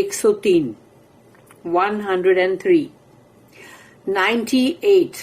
103 103 98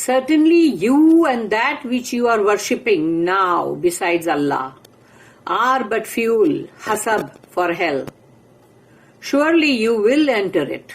Certainly you and that which you are worshipping now besides Allah are but fuel, hasab, for hell. Surely you will enter it.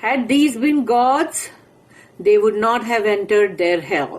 Had these been gods they would not have entered their hell,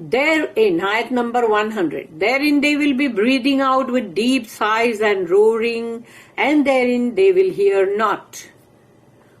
Therein, ayat number 100, therein they will be breathing out with deep sighs and roaring, and therein they will hear not.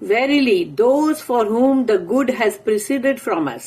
Verily those for whom the good has preceded from us,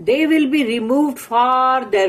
they will be removed farther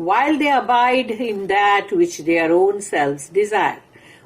while they abide in that which their own selves desire,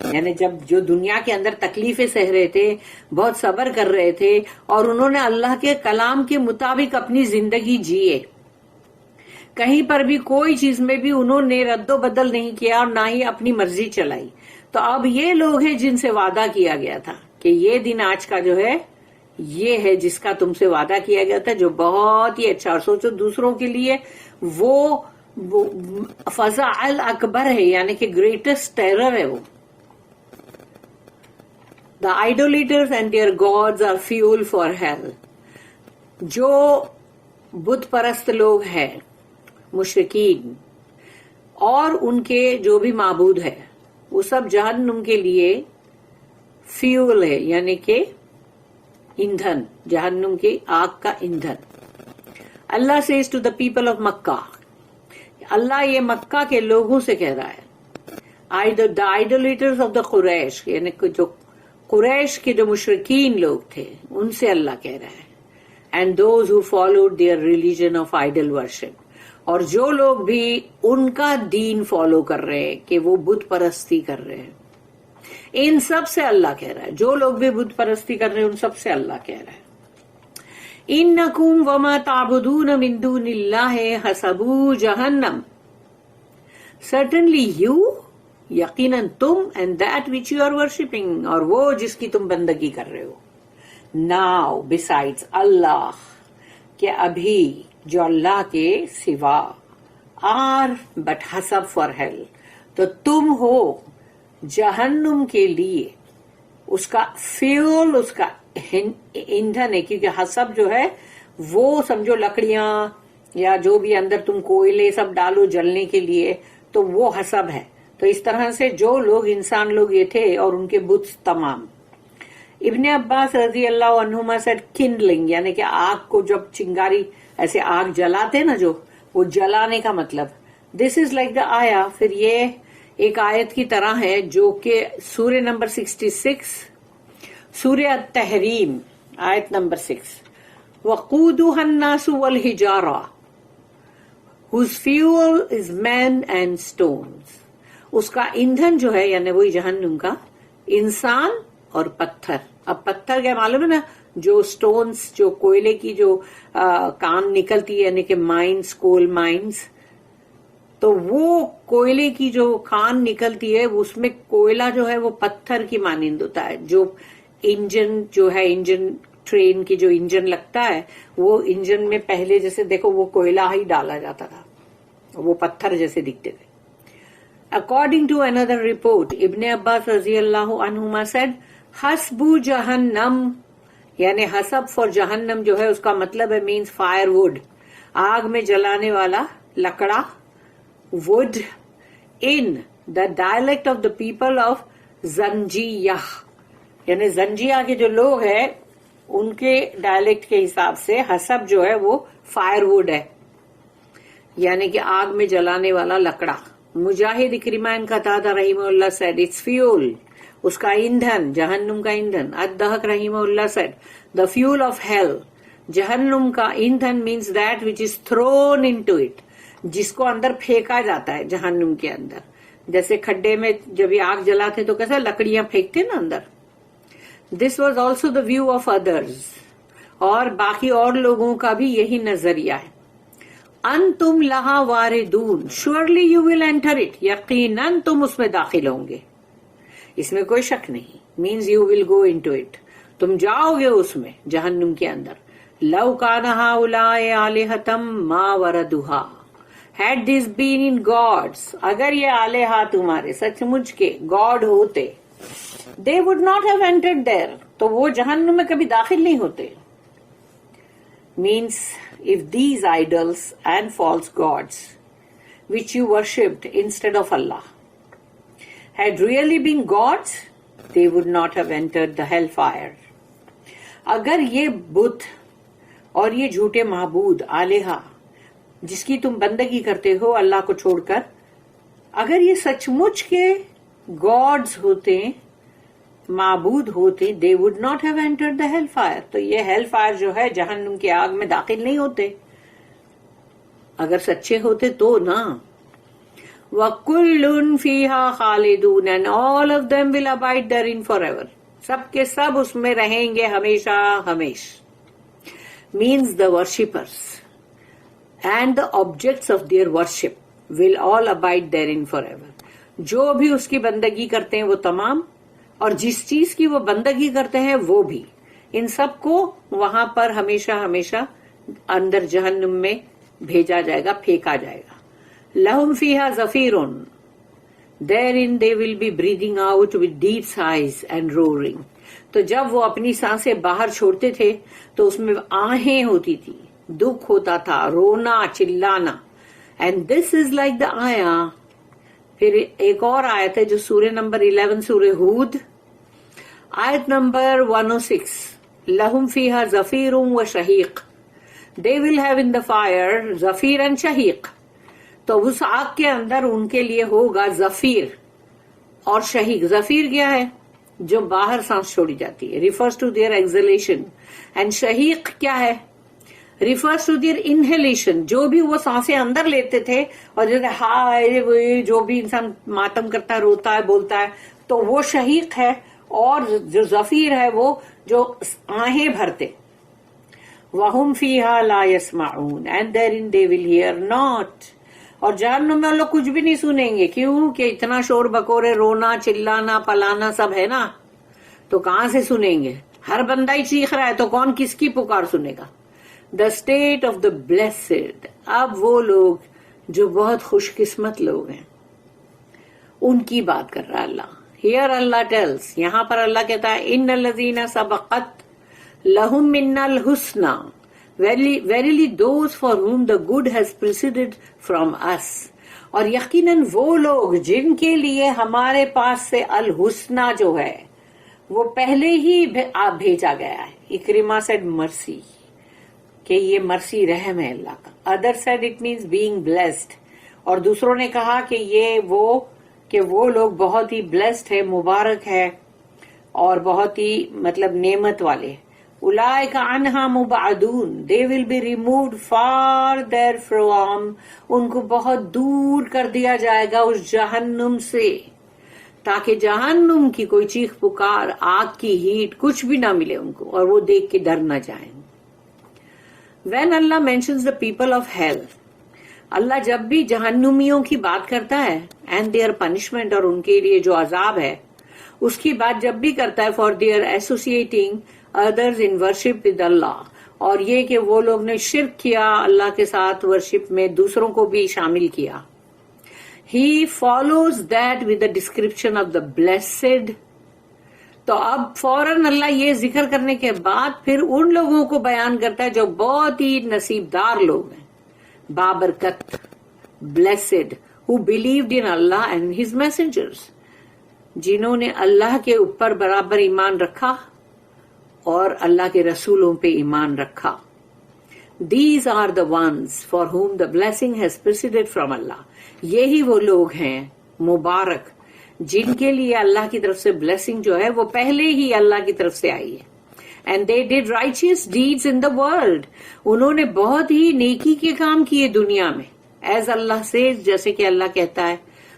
یعنی جب جو دنیا کے اندر تکلیفیں سہ رہے تھے، بہت صبر کر رہے تھے، اور انہوں نے اللہ کے کلام کے مطابق اپنی زندگی جیے، کہیں پر بھی کوئی چیز میں بھی انہوں نے رد و بدل نہیں کیا اور نہ ہی اپنی مرضی چلائی، تو اب یہ لوگ ہیں جن سے وعدہ کیا گیا تھا کہ یہ دن آج کا جو ہے یہ ہے جس کا تم سے وعدہ کیا گیا تھا، جو بہت ہی اچھا، اور سوچو دوسروں کے لیے وہ فضا الاکبر ہے، یعنی کہ گریٹسٹ ٹیرر ہے وہ. The idolaters and their gods are fuel for hell. جو بت پرست لوگ ہیں، مشرکین اور ان کے جو بھی معبود ہے، وہ سب جہنم کے لیے فیول ہے، یعنی کہ ایندھن، جہنم کی آگ کا ایندھن. اللہ says to the people of مکہ، اللہ یہ مکہ کے لوگوں سے کہہ رہا ہے، the idolaters of the قریش، یعنی کہ جو قریش کے جو مشرکین لوگ تھے ان سے اللہ کہہ رہا ہے، and those who followed their religion of idol worship، اور جو لوگ بھی ان کا دین فالو کر رہے ہیں کہ وہ بت پرستی کر رہے ہیں، ان سب سے اللہ کہہ رہا ہے، جو لوگ بھی بت پرستی کر رہے ہیں ان سب سے اللہ کہہ رہا ہے، انکم وما تعبدون من دون اللہ حسبوا جہنم، certainly you، یقیناً تم، and that which you are worshipping، اور وہ جس کی تم بندگی کر رہے ہو، now besides اللہ، کہ ابھی جو اللہ کے سوا، are but حسب for hell، تو تم ہو جہنم کے لیے اس کا فیول، اس کا ایندھن ہے، کیونکہ حسب جو ہے وہ سمجھو لکڑیاں یا جو بھی اندر تم کوئلے سب ڈالو جلنے کے لیے، تو وہ حسب ہے. تو اس طرح سے جو لوگ انسان لوگ یہ تھے اور ان کے بت تمام. ابن عباس رضی اللہ عنہما said kindling، یعنی کہ آگ کو جب چنگاری ایسے آگ جلاتے نا، جو وہ جلانے کا مطلب، دس از لائک دا آیا. پھر یہ ایک آیت کی طرح ہے جو کہ سورہ نمبر 66، سورہ التحریم، آیت number 6، وَقُودُهَا النَّاسُ وَالْحِجَارَةُ whose fuel is men and stones، اس کا ایندھن جو ہے یعنی وہی جہنم کا، انسان اور پتھر. اب پتھر کیا معلوم ہے نا، جو سٹونز، جو کوئلے کی جو کان نکلتی ہے، یعنی کہ مائنز، کول مائنز، تو وہ کوئلے کی جو کان نکلتی ہے اس میں کوئلہ جو ہے وہ پتھر کی مانند ہوتا ہے. جو انجن جو ہے، انجن ٹرین کی جو انجن لگتا ہے، وہ انجن میں پہلے جیسے دیکھو وہ کوئلہ ہی ڈالا جاتا تھا، وہ پتھر جیسے دکھتے تھے. According to another report، ابن عباس رضی اللہ عنہما said حسب جہنم، یعنی حسب فور جہنم جو ہے اس کا مطلب ہے means فائر ووڈ، آگ میں جلانے والا لکڑا، wood in the dialect of the people of زنجیہ، یعنی زنجیہ کے جو لوگ ہیں ان کے ڈائلیکٹ کے حساب سے حسب جو ہے وہ فائر ووڈ ہے، یعنی کہ آگ میں جلانے والا لکڑا. مجاہد، اکرمہ، قتادہ رحمہ اللہ said it's fuel، اس کا ایندھن، جہنم کا ایندھن. الضحاک رحمہ اللہ said the fuel of hell، جہنم کا ایندھن means that which is thrown into it، جس کو اندر پھینکا جاتا ہے جہنم کے اندر. جیسے کھڈے میں جب یہ آگ جلاتے تو کیسا لکڑیاں پھینکتے نا اندر. This was also the view of others, اور باقی اور لوگوں کا بھی یہی نظریہ ہے. انتم لہا واردون، surely you will enter it, یقیناً تم اس میں داخل ہوں گے، اس میں کوئی شک نہیں. Means you will go into it, تم جاؤ گے اس میں، جہنم کے اندر. لو کان ہؤلاء آلہۃ ما وردوہا، had this been in gods, اگر یہ آلہہ تمہارے سچ مچ کے گاڈ ہوتے، they would not have entered there، تو وہ جہنم میں کبھی داخل نہیں ہوتے. means if these idols and false gods which you worshipped instead of Allah had really been gods, they would not have entered the hellfire. اگر یہ بت اور یہ جھوٹے معبود آلہہ جس کی تم بندگی کرتے ہو اللہ کو چھوڑ کر، اگر یہ سچ مچ کے گاڈز ہوتے، معبود ہوتے، they would not have entered the hellfire، تو یہ ہیل فائر جو ہے جہنم کی آگ میں داخل نہیں ہوتے اگر سچے ہوتے تو نا. وَكُلٌّ فِيهَا خَالِدُونَ and all of them will abide therein forever. سب کے سب اس میں رہیں گے ہمیشہ ہمیشہ. Means the worshippers and the objects of their worship will all abide therein forever. جو بھی اس کی بندگی کرتے ہیں وہ تمام، اور جس چیز کی وہ بندگی کرتے ہیں وہ بھی، ان سب کو وہاں پر ہمیشہ ہمیشہ اندر جہنم میں بھیجا جائے گا، پھینکا جائے گا. لہم فیہا زفیرٌ therein they will be breathing out with deep sighs and roaring. تو جب وہ اپنی سانسیں باہر چھوڑتے تھے تو اس میں آہیں ہوتی تھی، دکھ ہوتا تھا، رونا چلانا. and this is like the آیا. پھر ایک اور آیت ہے جو سورہ نمبر 11 سورہ ہود آیت نمبر 106. لہم فیہا زفیر و شہیق. they will have in the fire زفیر and شہیق. تو اس آگ کے اندر ان کے لیے ہوگا زفیر اور شہیق. زفیر کیا ہے؟ جو باہر سانس چھوڑی جاتی ہے، refers to their exhalation. And شہیق کیا ہے؟ Refers to their inhalation. جو بھی وہ سانسیں اندر لیتے تھے اور جیسے ہائے جو بھی انسان ماتم کرتا ہے، روتا ہے، بولتا ہے، تو وہ شہیق ہے. اور جو زفیر ہے وہ جو آہیں بھرتے. وَهُمْ فِيهَا لَا يَسْمَعُونَ and therein they will hear not. اور جہنم میں لوگ کچھ بھی نہیں سنیں گے. کیوں کہ اتنا شور بکورے، رونا چلانا پلانا سب ہے نا، تو کہاں سے سنیں گے؟ ہر بندہ ہی چیخ رہا ہے تو کون کس کی پکار سنے گا؟ The state of the blessed. اب وہ لوگ جو بہت خوش قسمت لوگ ہیں ان کی بات کر رہا اللہ. ہیئر اللہ ٹیلس، یہاں پر اللہ کہتا ہے ان الذین سبقت لہم منا الحسنی verily those for whom the good has preceded from us. اور یقیناً وہ لوگ جن کے لیے ہمارے پاس سے الحسنہ جو ہے وہ پہلے ہی بھیجا گیا ہے. اکرمہ said مرسی، کہ یہ مرسی رحم ہے اللہ کا. Other said it means being blessed. اور دوسروں نے کہا کہ وہ لوگ بہت ہی blessed ہے، مبارک ہے اور بہت ہی مطلب نعمت والے. اولئک عنہا مبعدون they will be removed far therefrom. ان کو بہت دور کر دیا جائے گا اس جہنم سے، تاکہ جہنم کی کوئی چیخ پکار، آگ کی ہیٹ کچھ بھی نہ ملے ان کو، اور وہ دیکھ کے ڈر نہ جائیں. When Allah mentions the people of hell, اللہ جب بھی جہنمیوں کی بات کرتا ہے and their punishment اور ان کے لیے جو عذاب ہے اس کی بات جب بھی کرتا ہے for their associating others in worship with Allah، اور یہ کہ وہ لوگ نے شرک کیا اللہ کے ساتھ ورشپ میں، دوسروں کو بھی شامل کیا. He follows that with the description of the blessed. تو اب فوراً اللہ یہ ذکر کرنے کے بعد پھر ان لوگوں کو بیان کرتا ہے جو بہت ہی نصیبدار لوگ ہیں، بابرکت، blessed, who believed in Allah and His messengers. جنہوں نے اللہ کے اوپر برابر ایمان رکھا اور اللہ کے رسولوں پہ ایمان رکھا. These are the ones for whom the blessing has proceeded from Allah. یہی وہ لوگ ہیں مبارک جن کے لیے اللہ کی طرف سے blessing جو ہے وہ پہلے ہی اللہ کی طرف سے آئی ہے. And they did righteous deeds in the world. انہوں نے بہت ہی نیکی کے کام کیے دنیا میں. As Allah says، جیسے کہ اللہ کہتا ہے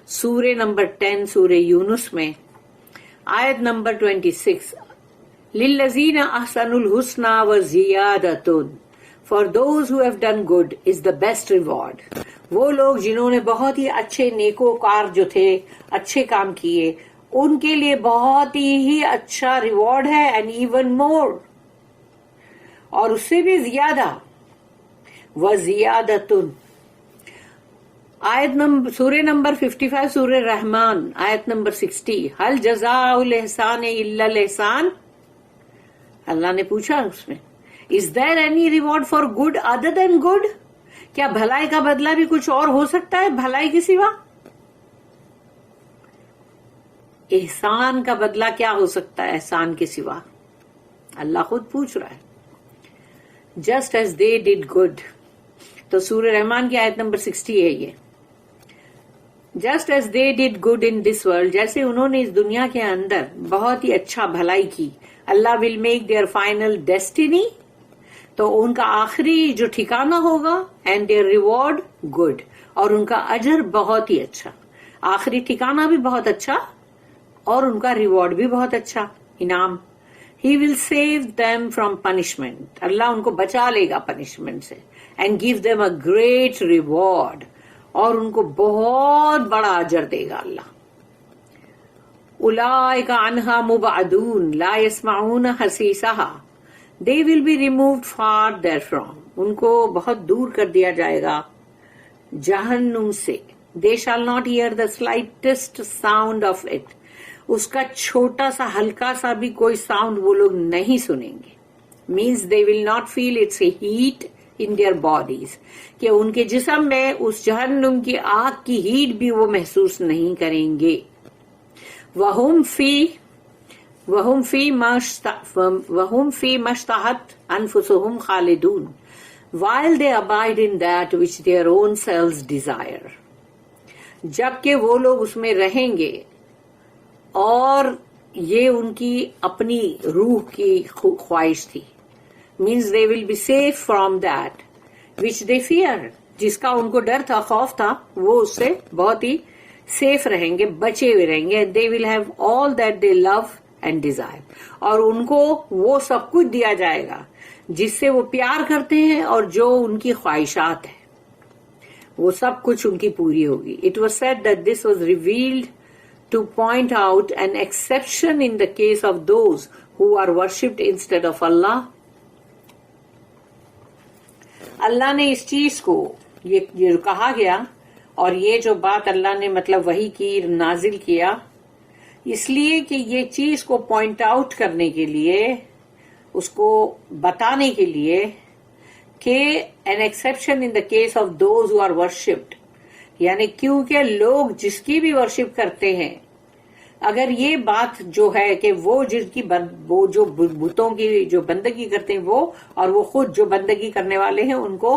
سورہ نمبر 10 سورہ یونس میں آیت number 26، لِلَّذِينَ أَحْسَنُوا الْحُسْنَى وَزِيَادَةٌ. For those who have done good is the best reward. وہ لوگ جنہوں نے بہت ہی اچھے نیکوکار جو تھے، اچھے کام کیے، ان کے لیے بہت ہی اچھا ریوارڈ ہے. اینڈ ایون مور، اور اس سے بھی زیادہ. وَزِيَادَةٌ. آیت نمبر سورہ نمبر 55 سورہ رحمان آیت نمبر 60، هل جزاء الإحسان إلا الإحسان. اللہ نے پوچھا اس میں، Is there any reward for good other than good؟ کیا بھلائی کا بدلہ بھی کچھ اور ہو سکتا ہے بھلائی کے سوا؟ احسان کا بدلہ کیا ہو سکتا ہے احسان کے سوا؟ اللہ خود پوچھ رہا ہے. Just as they did good. تو سورہ رحمان کی آیت نمبر 60 ہے یہ. Just as they did good in this world، جیسے انہوں نے اس دنیا کے اندر بہت ہی اچھا بھلائی کی، اللہ will make their final destiny، تو ان کا آخری جو ٹھکانہ ہوگا، and their reward good، اور ان کا اجر بہت ہی اچھا. آخری ٹھکانہ بھی بہت اچھا اور ان کا ریوارڈ بھی بہت اچھا انعام. He will save them from punishment. اللہ ان کو بچا لے گا پنشمنٹ سے. And give them a great reward. اور ان کو بہت بڑا اجر دے گا اللہ. اولئک عنہا مبعدون لا یسمعون حسیسہا. They will be removed far therefrom. ان کو بہت دور کر دیا جائے گا جہنم سے. They shall not hear the slightest sound of it. اس کا چھوٹا سا ہلکا سا بھی کوئی ساؤنڈ وہ لوگ نہیں سنیں گے. Means they will not feel its heat in their bodies. کہ ان کے جسم میں اس جہنم کی آگ کی ہیٹ بھی وہ محسوس نہیں کریں گے. وَهُمْ فِي مَشْتَهَتْ أَنفُسُهُمْ خَالِدُونَ while they abide in that which their own selves desire. جبکہ وہ لوگ اس میں رہیں گے اور یہ ان کی اپنی روح کی خواہش تھی. Means they will be safe from that which they fear. جس کا ان کو ڈر تھا، خوف تھا، وہ اس سے بہت ہی سیف رہیں گے، بچے ہوئے رہیں گے. They will have all that they love and desire. اور ان کو وہ سب کچھ دیا جائے گا جس سے وہ پیار کرتے ہیں اور جو ان کی خواہشات ہیں، وہ سب کچھ ان کی پوری ہوگی. It was said that this was revealed to point out an exception in the case of those who are worshipped instead of Allah. اللہ نے اس چیز کو یہ کہا گیا، اور یہ جو بات اللہ نے مطلب وحی کی نازل کیا، اس لیے کہ یہ چیز کو پوائنٹ آؤٹ کرنے کے لیے، اس کو بتانے کے لیے کہ an exception in the case of those who are worshipped. یعنی کیونکہ لوگ جس کی بھی ورشپ کرتے ہیں، اگر یہ بات جو ہے کہ وہ جن کی وہ جو بتوں کی جو بندگی کرتے ہیں وہ، اور وہ خود جو بندگی کرنے والے ہیں، ان کو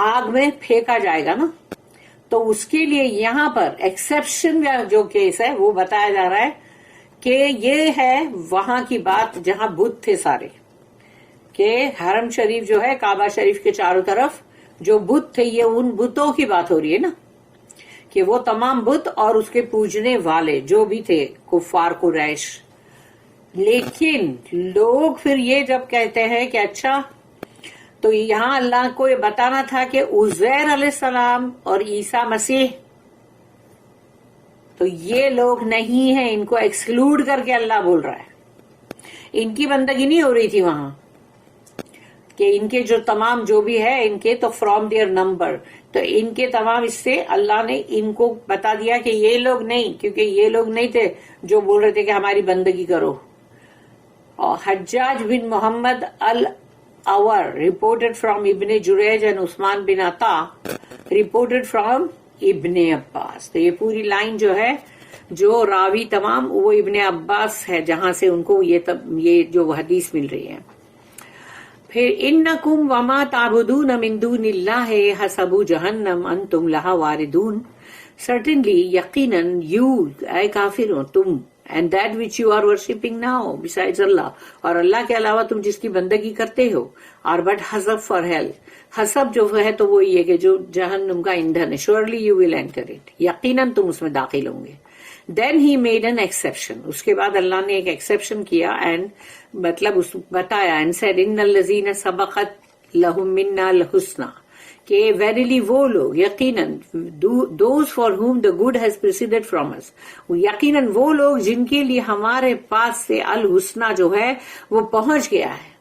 آگ میں پھینکا جائے گا نا، تو اس کے لیے یہاں پر ایکسپشن جو کیس ہے وہ بتایا جا رہا ہے کہ یہ ہے وہاں کی بات جہاں بت تھے سارے، کہ حرم شریف جو ہے کعبہ شریف کے چاروں طرف جو بت تھے، یہ ان بتوں کی بات ہو رہی ہے نا، کہ وہ تمام بت اور اس کے پوجنے والے جو بھی تھے کفار قریش. لیکن لوگ پھر یہ جب کہتے ہیں کہ اچھا، تو یہاں اللہ کو یہ بتانا تھا کہ عزیر علیہ السلام اور عیسیٰ مسیح، تو یہ لوگ نہیں ہیں، ان کو ایکسکلوڈ کر کے اللہ بول رہا ہے. ان کی بندگی نہیں ہو رہی تھی وہاں، کہ ان کے جو تمام جو بھی ہے ان کے تو فرام دیئر نمبر، تو ان کے تمام اس سے اللہ نے ان کو بتا دیا کہ یہ لوگ نہیں، کیونکہ یہ لوگ نہیں تھے جو بول رہے تھے کہ ہماری بندگی کرو. اور حجاج بن محمد الأور reported from ابن جریج and عثمان بن عطا reported from ابن عباس. تو یہ پوری لائن جو ہے، جو راوی تمام وہ ابن عباس ہے، جہاں سے ان کو یہ جو حدیث مل رہی ہے. پھر انکم وما تعبدون من دون اللہ حسب جہنم انتم لہا واردون. Certainly, یقیناً you اے کافروں تم and that which you are worshipping now besides Allah، اور اللہ کے علاوہ تم جس کی بندگی کرتے ہو، are but حسب for hell. حسب جو ہے تو وہ یہ کہ جو جہنم کا ایندھن ہے. Surely you will enter it. یقیناً تم اس میں داخل ہوں گے. Then he made an exception. اس کے بعد اللہ نے ایک ایکسیپشن کیا and مطلب اس بتایا and said ان الذین سبقت لہم منا الحسنى، کہ verily وہ لوگ، یقیناً those for whom the good has preceded from us، یقیناً وہ لوگ جن کے لیے ہمارے پاس سے الحسنى جو ہے وہ پہنچ گیا ہے.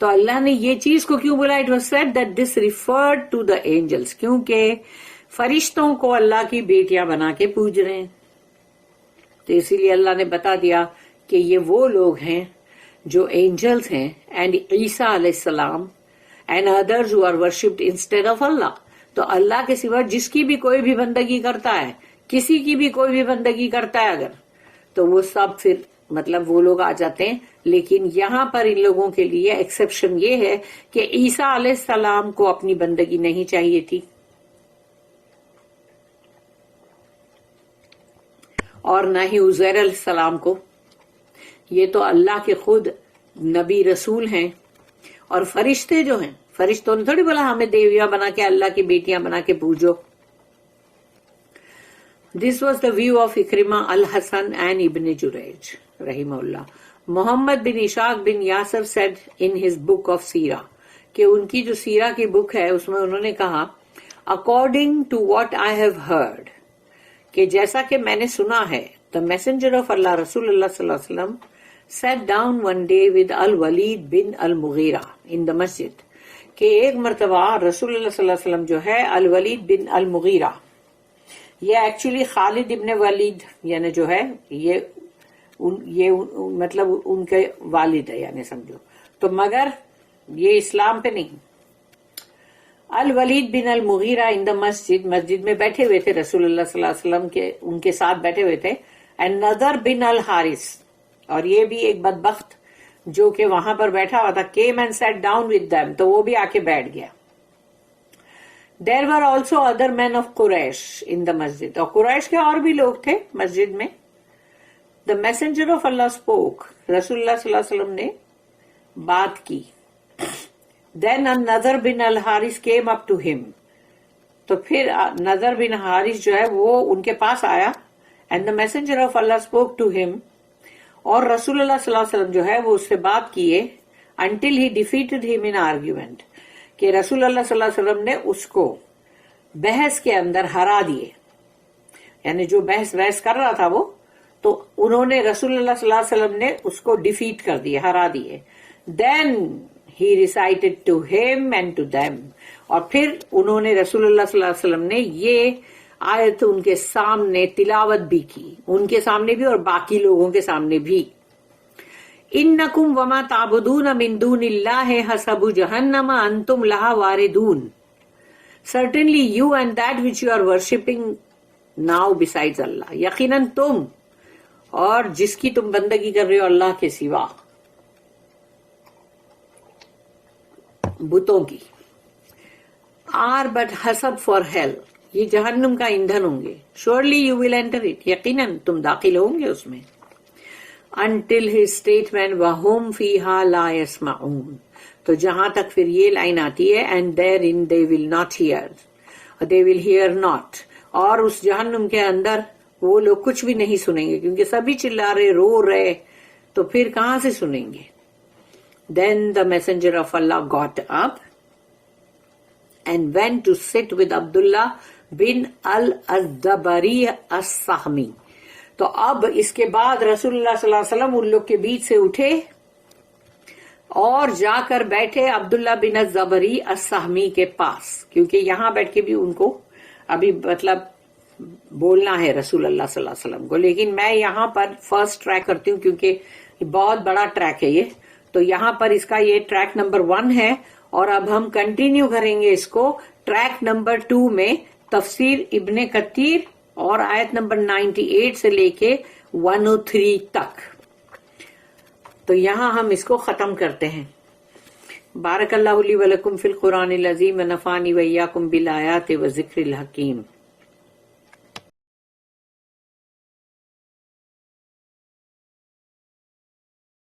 تو اللہ نے یہ چیز کو کیوں بولا؟ It was said that this referred to the angels، کیونکہ فرشتوں کو اللہ کی بیٹیاں بنا کے پوج رہے ہیں، تو اسی لیے اللہ نے بتا دیا کہ یہ وہ لوگ ہیں جو اینجلز ہیں. اینڈ عیسیٰ علیہ السلام and others who are worshipped instead of اللہ. تو اللہ کے سوا جس کی بھی کوئی بھی بندگی کرتا ہے، کسی کی بھی کوئی بھی بندگی کرتا ہے اگر، تو وہ سب پھر مطلب وہ لوگ آ جاتے ہیں. لیکن یہاں پر ان لوگوں کے لیے ایکسیپشن یہ ہے کہ عیسیٰ علیہ السلام کو اپنی بندگی نہیں چاہیے تھی، اور نہ ہی عزیر علیہ السلام کو. یہ تو اللہ کے خود نبی رسول ہیں. اور فرشتے جو ہیں، فرشتوں نے تھوڑی بولا ہمیں دیویاں بنا کے، اللہ کی بیٹیاں بنا کے پوجو. This was the view of Ikrimah al-Hasan and Ibn Jurayj, rahimahullah. Muhammad bin Ishaq bin Yasir said in his book of Sira, کہ ان کی جو سیرہ کی بک ہے اس میں انہوں نے کہا according to what I have heard, کہ جیسا کہ میں نے سنا ہے, the messenger of Allah رسول اللہ صلی اللہ علیہ وسلم sat down one day with al-Walid bin al-Mughira in the masjid, کہ ایک مرتبہ رسول اللہ صلی اللہ علیہ وسلم جو ہے الولید بن المغیرہ, یہ ایکچولی خالد ابن ولید یعنی جو ہے یہ مطلب ان کے والد ہے یعنی سمجھو تو, مگر یہ اسلام پہ نہیں. الولید بن المغیرہ ان دا مسجد میں بیٹھے ہوئے تھے رسول اللہ صلی اللہ علیہ وسلم کے, ان کے ساتھ بیٹھے ہوئے تھے. اینڈ نضر بن الحارث, اور یہ بھی ایک بدبخت جو کہ وہاں پر بیٹھا ہوا تھا, came and sat down with them, تو وہ بھی آ کے بیٹھ گیا. There were also other men of Quraysh in the masjid, اور قریش کے اور بھی لوگ تھے مسجد میں. The messenger of Allah spoke, رسول اللہ صلی اللہ علیہ وسلم نے بات کی. Then another bin al-Haris came up to him, تو پھر نظر بن حارث جو ہے وہ ان کے پاس آیا. And the messenger of Allah spoke to him, اور رسول اللہ صلی اللہ علیہ وسلم جو ہے وہ اس سے بات کیے. until he defeated him in argument, کہ رسول اللہ صلی اللہ علیہ وسلم نے اس کو بحث کے اندر ہرا دیے, یعنی جو بحث کر رہا تھا وہ, تو انہوں نے رسول اللہ صلی اللہ علیہ وسلم نے اس کو ڈیفیٹ کر دیے, ہرا دیے. then he recited to him and to them, اور پھر انہوں نے رسول اللہ صلی اللہ علیہ وسلم نے یہ آیت ان کے سامنے تلاوت بھی کی, ان کے سامنے بھی اور باقی لوگوں کے سامنے بھی. انکم وما تعبدون من دون اللہ حسب جہنم انتم لہا واردون, certainly you and that which you are worshipping now besides Allah, یقیناً تم اور جس کی تم بندگی کر رہے ہو اللہ کے سوا, بتوں کی, are but حسب for hell, یہ جہنم کا ایندھن ہوں گے. surely you will enter it, یقیناً تم داخل ہوں گے اس میں. until his statement وَهُمْ فِيهَا لَا يَسْمَعُونَ, تو جہاں تک پھر یہ لائن آتی ہے and therein they will not hear, they will hear not, اور اس جہنم کے اندر وہ لوگ کچھ بھی نہیں سنیں گے کیونکہ سبھی چلا رہے رو رہے, تو پھر کہاں سے سنیں گے. then the messenger of Allah got up and went to sit with Abdullah bin al-Azdabari as-Sahmi. تو اب اس کے بعد رسول اللہ صلی اللہ علیہ وسلم ان لوگ کے بیچ سے اٹھے اور جا کر بیٹھے عبداللہ بن الزبری السہمی کے پاس, کیونکہ یہاں بیٹھ کے بھی ان کو ابھی مطلب بولنا ہے رسول اللہ صلی اللہ علیہ وسلم کو. لیکن میں یہاں پر فرسٹ ٹریک کرتی ہوں کیونکہ بہت بڑا ٹریک ہے یہ, تو یہاں پر اس کا یہ ٹریک نمبر 1 ہے, اور اب ہم کنٹینیو کریں گے اس کو ٹریک نمبر 2 میں تفسیر ابن کثیر اور آیت نمبر 98 سے لے کے 103 تک. تو یہاں ہم اس کو ختم کرتے ہیں. بارک اللہ لی ولکم فی القرآن العظیم ونفعنی وإیاکم بالآیات وذکر الحکیم.